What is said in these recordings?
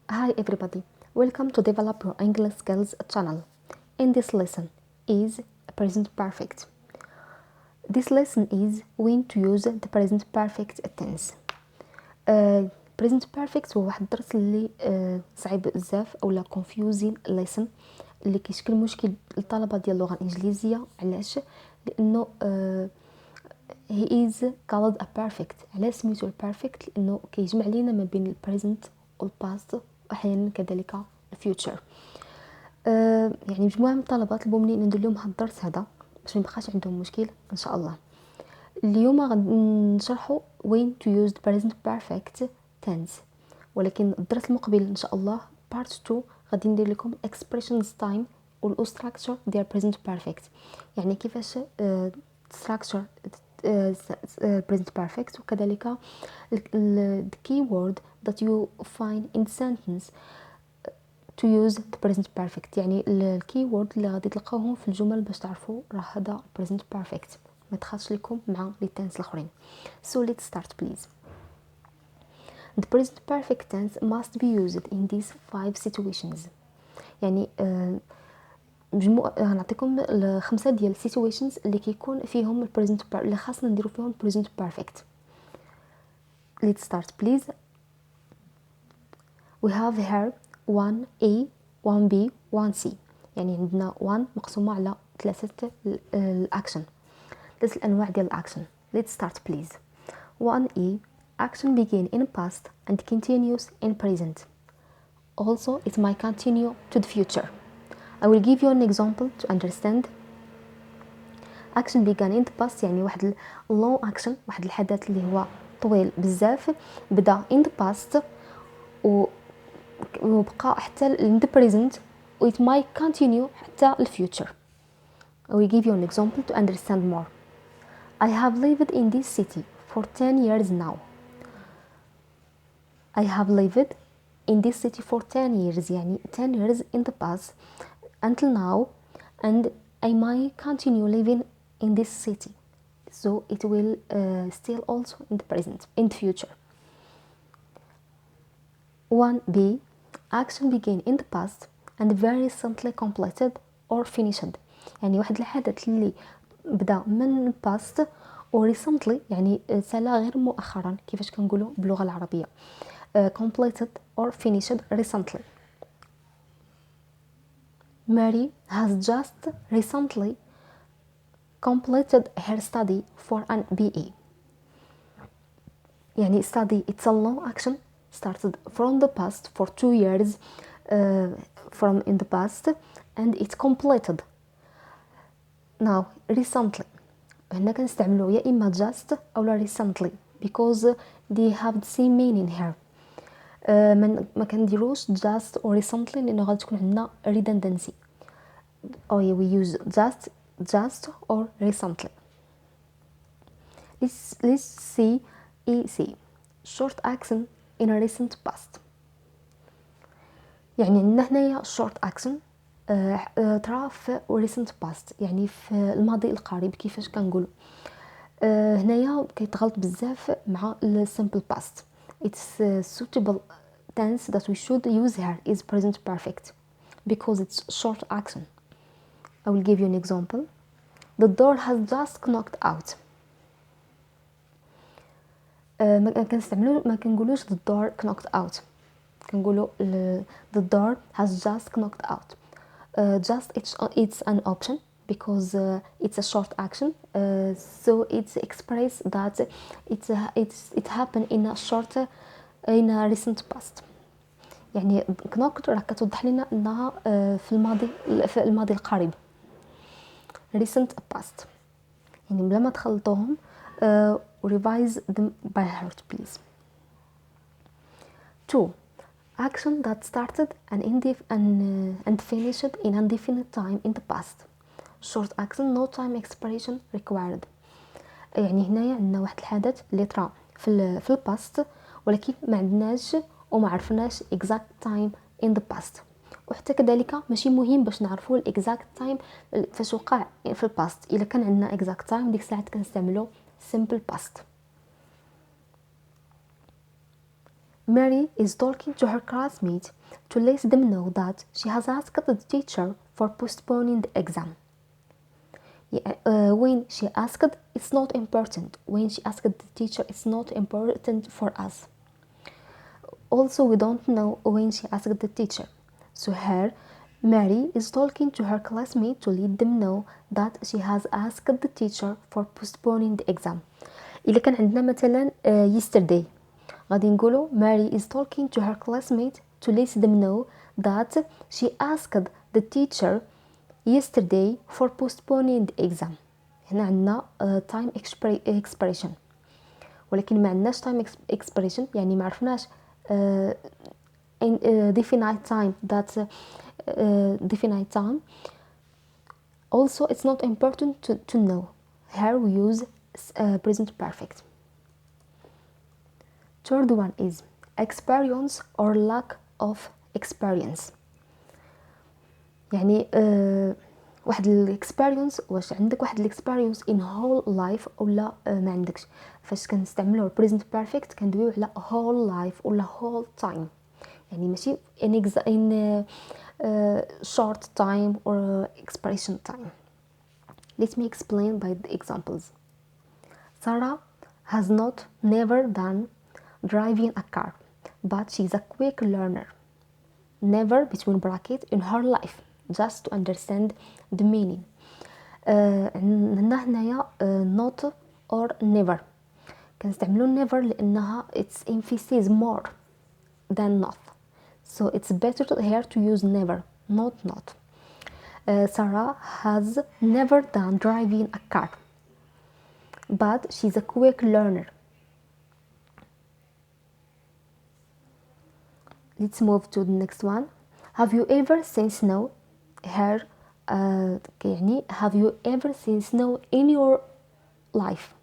Hi everybody, welcome to Develop Your English Skills channel. In this lesson is present perfect. This lesson is when to use the present perfect tense. present perfect هو واحد الدرس اللي صعيب بزاف اولا confusing lesson اللي كيشكل مشكل للطلبه ديال اللغه الانجليزيه. علاش؟ لانه he is called a perfect. علاش سميتو perfect؟ لانه كيجمع لينا ما بين البريزنت والباست واحيانا كذلك الفيوتشر. يعني مجموعه من الطلبه طلبوا مني ندير لهم هذا الدرس هذا باش ما يبقاش عندهم مشكل ان شاء الله. اليوم غنشرحوا when to use the present perfect tense، ولكن الدرس المقبل ان شاء الله part 2 غادي ندير لكم expressions time وال structure ديال present perfect، يعني كيفاش structure present perfect وكذلك the keyword that you find in sentence to use the present perfect، يعني الكيورد اللي غادي تلقاوهم في الجمل باش تعرفوا راه هذا present perfect ما تخاصش لكم مع لي تنس الاخرين. So let's start please. The present perfect tense must be used in these 5 situations. يعني غنعطيكم 5 ديال situations اللي كيكون فيهم present اللي خاصنا نديرو فيهم present perfect. Let's start please. We have here 1A 1B 1C، يعني عندنا 1 مقسومة على 3 الأكشن، 3 الأنواع ديال الأكشن. Let's start please. 1A action begin in past and continues in present. Also it might continue to the future. I will give you an example to understand. Action began in the past يعني واحد long action، واحد الحدث اللي هو طويل بزاف بدا in the past وبقى حتى in the present و it might continue حتى الفيوتشر. I will give you an example to understand more. I have lived in this city for 10 years now. I have lived in this city for 10 years يعني 10 years in the past until now, and I might continue living in this city, so it will still also in the present, in the future. 1B action begin in the past and very recently completed or finished، يعني واحد الحدث اللي بدا من past و recently يعني سالا غير مؤخرا، كيفاش كنقولوا باللغه العربيه completed or finished recently. Mary has just recently completed her study for an BA. يعني study it's a long action started from the past for 2 years from in the past and it's completed now recently. هنا كنستعملوا يا اما just او recently because they have the same meaning here. ما كنديروش just or recently لانه غادي تكون عندنا redundancy. Oh yeah, we use just or recently. Let's see EC short action in a recent past. يعني عندنا هنايا short action ترى في recent past يعني في الماضي القريب. كيفاش كنقولوا هنايا كيتغلط بزاف مع simple past. It's suitable tense that we should use here is present perfect because it's short action. I will give you an example. The door has just knocked out. ما كنقولوش the door knocked out، كنقولوا the door has just knocked out. Just it's an option because it's a short action, so it's express that it happened in a recent past. يعني knocked راه كتوضح لنا انها في الماضي القريب recent past. يعني بلا ما تخلطوهم revise them by heart please. 2 action that started and finished in indefinite time in the past. Short action no time expiration required. يعني هنايا عندنا واحد الحدث اللي طرا في الباست ولكن ما عندناش وما عرفناش exact time in the past، وحتى كذلك ماشي مهم باش نعرفوا الاكزاكت تايم فاش وقع في الباست. الا كان عندنا اكزاكت تايم ديك الساعه كنستعملوا simple past. Mary is talking to her classmates to let them know that she has asked the teacher for postponing the exam. When she asked, it's not important. When she asked the teacher, it's not important for us. Also, we don't know when she asked the teacher. So here, Mary is talking to her classmate to let them know that she has asked the teacher for postponing the exam. إذا كان عندنا مثلا yesterday غادي نقولوا Mary is talking to her classmate to let them know that she asked the teacher yesterday for postponing the exam. هنا عندنا time expression ولكن ما عندناش time expression يعني ما عرفناش definite time that's definite time. Also, it's not important to know. Here we use present perfect. Third one is experience or lack of experience. يعني واحد الاكسبيرينس، واش عندك واحد الاكسبيرينس in whole life ولا ما عندكش. فاش كنستعملوا present perfect كندويو على whole life ولا whole time، يعني ماشي in short time or expression time. Let me explain by the examples. Sarah has not never done driving a car, but she's a quick learner. Never between brackets in her life, just to understand the meaning. هنايا not or never. كنستعملوا never لأنها it's emphasizes more than not. So it's better here to use never, not. Sarah has never done driving a car, but she's a quick learner. Let's move to the next one. Have you ever seen snow? Here يعني have you ever seen snow in your life.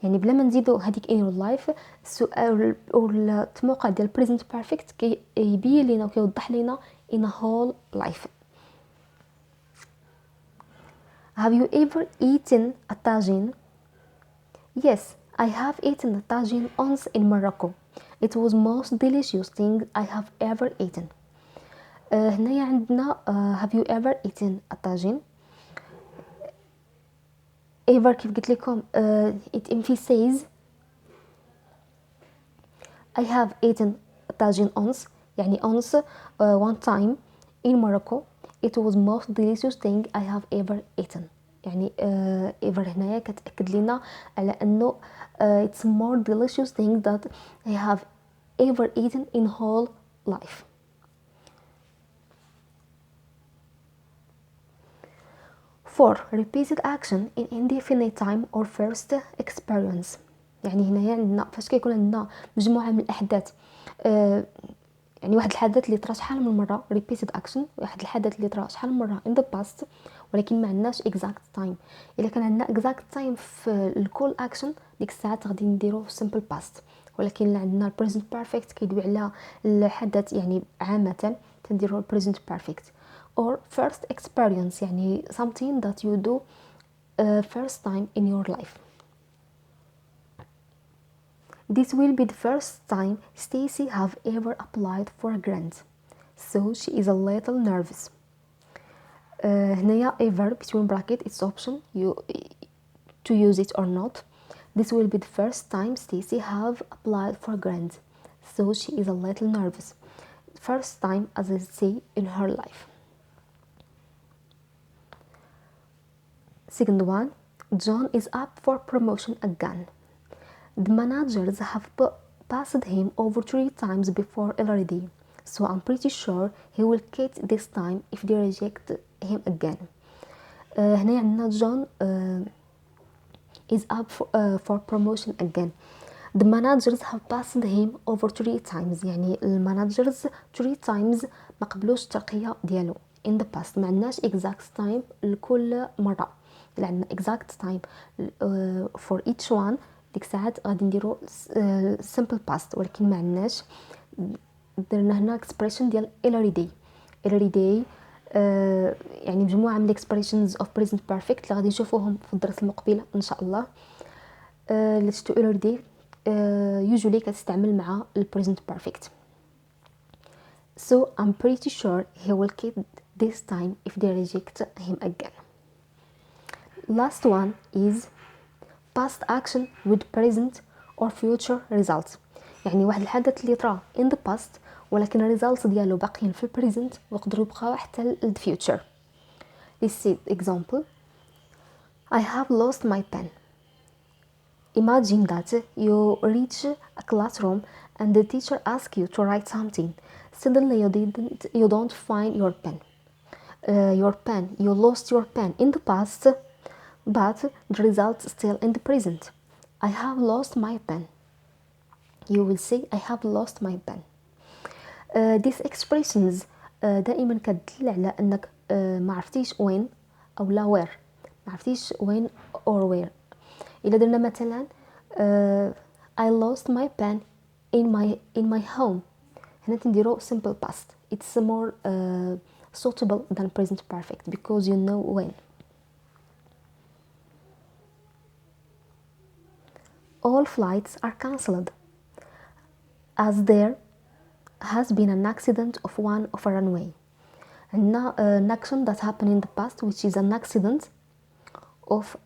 يعني بلا ما نزيدو هذيك in your life، السؤال والموقع ديال present perfect كيبين لينا وكيوضح لينا in a whole life. Have you ever eaten a tagine? Yes, I have eaten a tagine once in Morocco. It was most delicious thing I have ever eaten. هنايا عندنا have you ever eaten a tagine. ever كيف قلت لكم it emphasizes I have eaten a tagine once، يعني once one time in Morocco. It was most delicious thing I have ever eaten. يعني ever هنايا كتأكد لنا على أنه it's more delicious thing that I have ever eaten in whole life. For repeated action in indefinite time or first experience. يعني هنايا عندنا فاش كيكون عندنا مجموعة من الأحداث يعني واحد الحدث اللي طرا شحال من مره repeated action، واحد الحدث اللي طرا شحال من مره in the past ولكن ما عندناش exact time. الا كان عندنا exact time في الكل action ديك الساعات غادي نديرو simple past، ولكن اللي عندنا present perfect كيدوي على الحدث يعني عامه تنديرو present perfect. or first experience يعني something that you do first time in your life. This will be the first time Stacy have ever applied for a grant, so she is a little nervous. هنايا ever between bracket it's option you to use it or not. This will be the first time Stacy have applied for a grant, so she is a little nervous. First time, as I say, in her life. Second one, John is up for promotion again. The managers have passed him over 3 times before already, so I'm pretty sure he will quit this time if they reject him again. هنا عندنا John is up for promotion again. The managers have passed him over 3 times، يعني المانجرز 3 times ما قبلوش الترقية ديالو in the past. ما عندناش exact time لكل مرة، عندنا exact time for each one. ديك ساعات غادي نديرو simple past، ولكن ما عندناش درنا هنا expression ديال every day يعني مجموعه من expressions of present perfect اللي غادي نشوفوهم في الدرس المقبل ان شاء الله. let's do every day usually كتستعمل مع ال present perfect. So I'm pretty sure he will keep this time if they reject him again. Last one is past action with present or future results. يعني واحد الحدث اللي طرا in the past ولكن الريزالتس ديالو باقيين في البريزنت ويقدروا يبقاو حتى ل future. Let's see example. I have lost my pen. Imagine that you reach a classroom and the teacher asks you to write something. Suddenly you don't find your pen. You lost your pen in the past, but the result still in the present. I have lost my pen. You will say I have lost my pen. These expressions دائما كتدل على انك ما عرفتيش وين او لا where، ما عرفتيش وين or where. إلا درنا مثلا I lost my pen in my home، هنا تنديرو simple past. It's more suitable than present perfect because you know when. All flights are cancelled as there has been an accident of one of a runway. And now an action that happened in the past, which is an accident of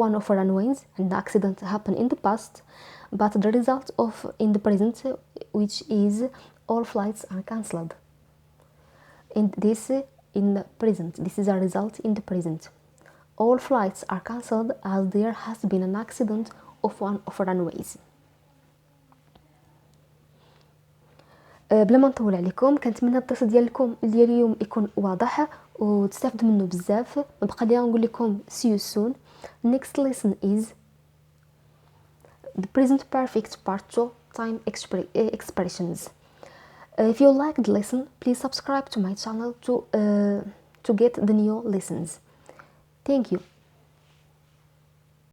one of our runways, and the accident happened in the past, but the result of in the present, which is all flights are cancelled. In the present, this is a result in the present. All flights are cancelled as there has been an accident of one of our runways. بلا ما نطول عليكم، كنتمنى الدرس ديالكم ديال اليوم يكون واضح وتستافدوا منه بزاف. نبقى ليا نقول لكم see you soon. Next lesson is the present perfect part 2 time expressions. If you like the lesson, please subscribe to my channel to get the new lessons. Thank you.